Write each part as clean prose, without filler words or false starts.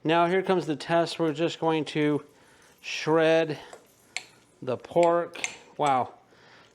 Now here comes the test. We're just going to shred the pork. Wow,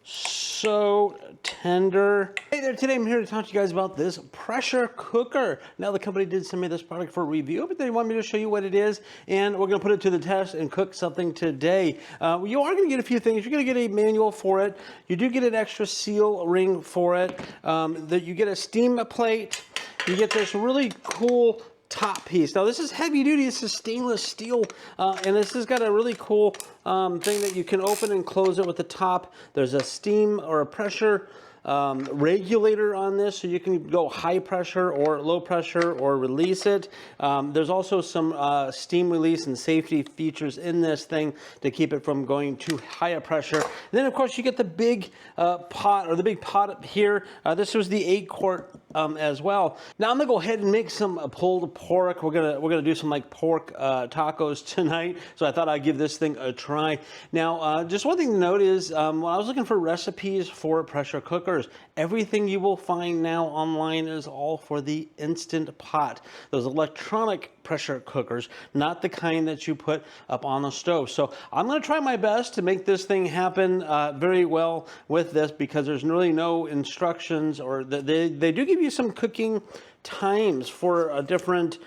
so tender. Hey there, today I'm here to talk to you guys about this pressure cooker. Now the company did send me this product for review, but they want me to show you what it is, and we're gonna put it to the test and cook something today. You are gonna get a few things. You're gonna get a manual for it. You do get an extra seal ring for it. That you get a steam plate. You get this really cool top piece. Now this is heavy duty. This is stainless steel, and this has got a really cool thing that you can open and close it with the top. There's a steam or a pressure regulator on this, so you can go high pressure or low pressure or release it. There's also some steam release and safety features in this thing to keep it from going too high a pressure. And then of course you get the big pot, or the big pot up here. This was the 8-quart as well. Now I'm gonna go ahead and make some pulled pork. We're gonna do some like pork tacos tonight, so I thought I'd give this thing a try. Now just one thing to note is when I was looking for recipes for pressure cookers, everything you will find now online is all for the Instant Pot, those electronic pressure cookers, not the kind that you put up on the stove. So I'm going to try my best to make this thing happen very well with this, because there's really no instructions, or they do give you some cooking times for different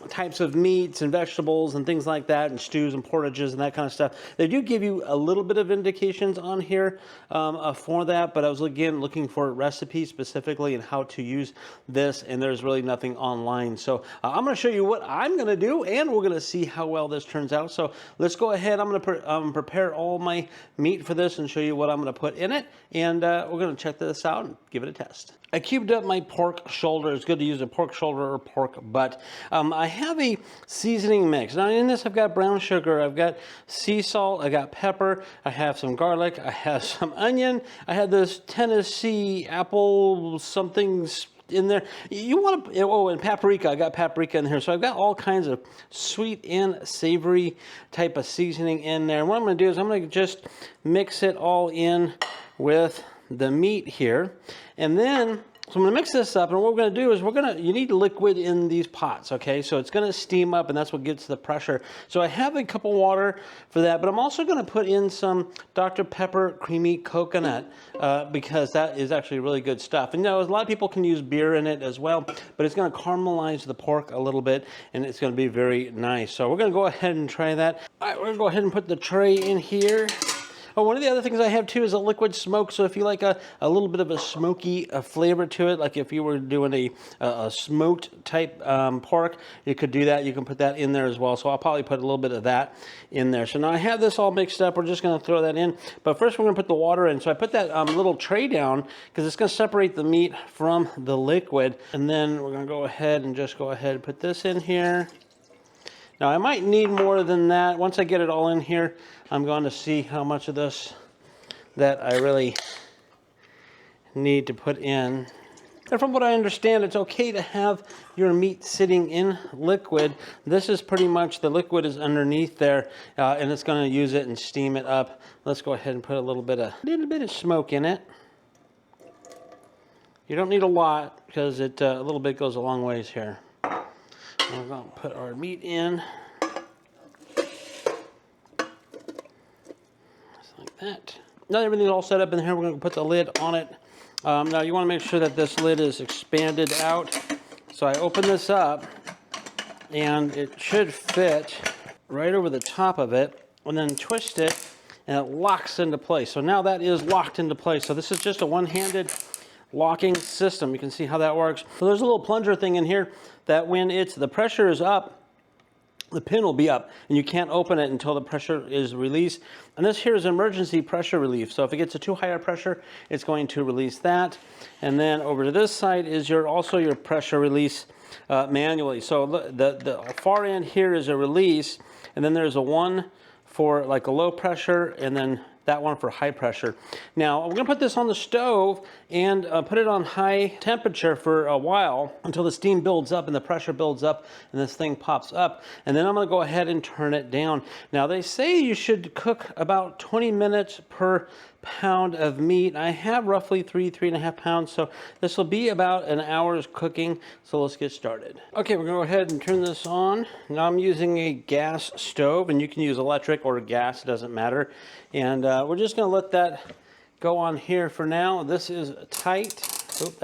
types of meats and vegetables and things like that, and stews and portages and that kind of stuff. They do give you a little bit of indications on here for that, but I was again looking for recipes specifically and how to use this, and there's really nothing online. So I'm going to show you what I'm going to do, and we're going to see how well this turns out. So let's go ahead. I'm going to prepare all my meat for this and show you what I'm going to put in it, and we're going to check this out and give it a test. I cubed up my pork shoulder. It's good to use a pork shoulder or pork butt. I have a seasoning mix. Now in this I've got brown sugar, I've got sea salt, I got pepper, I have some garlic, I have some onion, I had this Tennessee apple something in there. You want to, oh, and paprika. I got paprika in here. So I've got all kinds of sweet and savory type of seasoning in there. And what I'm going to do is I'm going to just mix it all in with the meat here, and then so I'm going to mix this up, and what we're going to do is you need liquid in these pots, okay? So it's going to steam up, and that's what gets the pressure. So I have a cup of water for that, but I'm also going to put in some Dr. Pepper Creamy Coconut because that is actually really good stuff. And you know, a lot of people can use beer in it as well, but it's going to caramelize the pork a little bit, and it's going to be very nice. So we're going to go ahead and try that. All right, we're going to go ahead and put the tray in here. Oh, one of the other things I have too is a liquid smoke. So if you like a little bit of a smoky flavor to it, like if you were doing a smoked type pork, you could do that. You can put that in there as well. So I'll probably put a little bit of that in there. So now I have this all mixed up. We're just going to throw that in. But first we're going to put the water in. So I put that little tray down because it's going to separate the meat from the liquid. And then we're going to go ahead and put this in here. Now I might need more than that. Once I get it all in here, I'm going to see how much of this that I really need to put in. And from what I understand, it's okay to have your meat sitting in liquid. This is pretty much, the liquid is underneath there, and it's going to use it and steam it up. Let's go ahead and put a little bit of smoke in it. You don't need a lot, because a little bit goes a long ways here. We're going to put our meat in. Just like that. Now everything's all set up in here, we're going to put the lid on it. Now you want to make sure that this lid is expanded out. So I open this up, and it should fit right over the top of it, and then twist it, and it locks into place. So now that is locked into place. So this is just a one-handed locking system. You can see how that works. So there's a little plunger thing in here that when the pressure is up, the pin will be up, and you can't open it until the pressure is released. And this here is emergency pressure relief. So if it gets a too high a pressure, it's going to release that. And then over to this side is also your pressure release manually. So the far end here is a release, and then there's a one for like a low pressure, and then that one for high pressure. Now we're gonna put this on the stove and put it on high temperature for a while until the steam builds up and the pressure builds up and this thing pops up. And then I'm gonna go ahead and turn it down. Now they say you should cook about 20 minutes per pound of meat. I have roughly 3.5 pounds, so this will be about an hour's cooking. So let's get started. Okay, we're gonna go ahead and turn this on. Now I'm using a gas stove, and you can use electric or gas, it doesn't matter. And we're just gonna let that go on here for now. This is tight. Oop,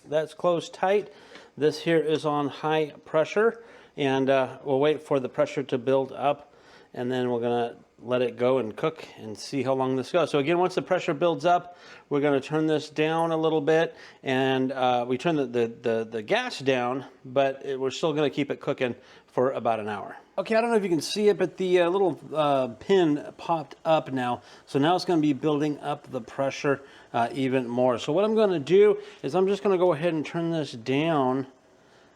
that's closed tight. This here is on high pressure, and we'll wait for the pressure to build up, and then we're gonna let it go and cook and see how long this goes. So again, once the pressure builds up, we're going to turn this down a little bit, and we turn the gas down, but we're still going to keep it cooking for about an hour. Okay, I don't know if you can see it, but the little pin popped up now. So now it's going to be building up the pressure even more. So what I'm going to do is I'm just going to go ahead and turn this down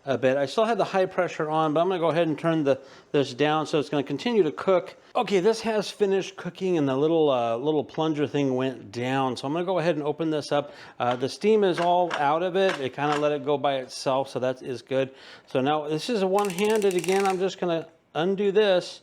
a bit. I still have the high pressure on, but I'm going to go ahead and turn this down, so it's going to continue to cook. Okay, this has finished cooking, and the little plunger thing went down. So I'm going to go ahead and open this up. The steam is all out of it. It kind of let it go by itself, so that is good. So now this is a one-handed again. I'm just going to undo this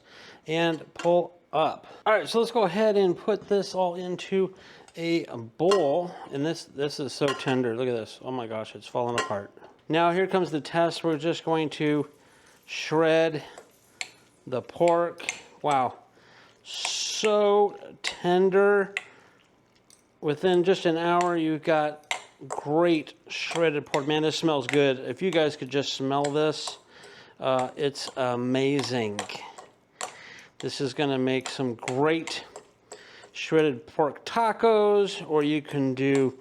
and pull up. All right, so let's go ahead and put this all into a bowl. And this is so tender. Look at this. Oh my gosh, it's falling apart. Now here comes the test. We're just going to shred the pork. Wow, so tender. Within just an hour, you've got great shredded pork. Man, this smells good. If you guys could just smell this, it's amazing. This is gonna make some great shredded pork tacos, or you can do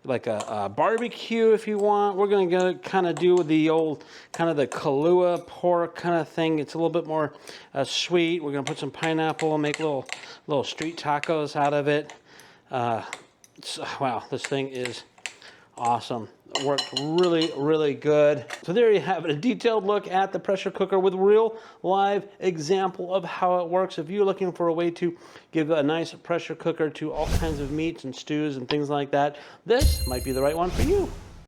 like a barbecue if you want. We're going to kind of do the old kind of the Kahlua pork kind of thing. It's a little bit more sweet. We're going to put some pineapple and make little street tacos out of it. Wow, this thing is awesome. It worked really, really good. So there you have it, a detailed look at the pressure cooker with real live example of how it works. If you're looking for a way to give a nice pressure cooker to all kinds of meats and stews and things like that, this might be the right one for you.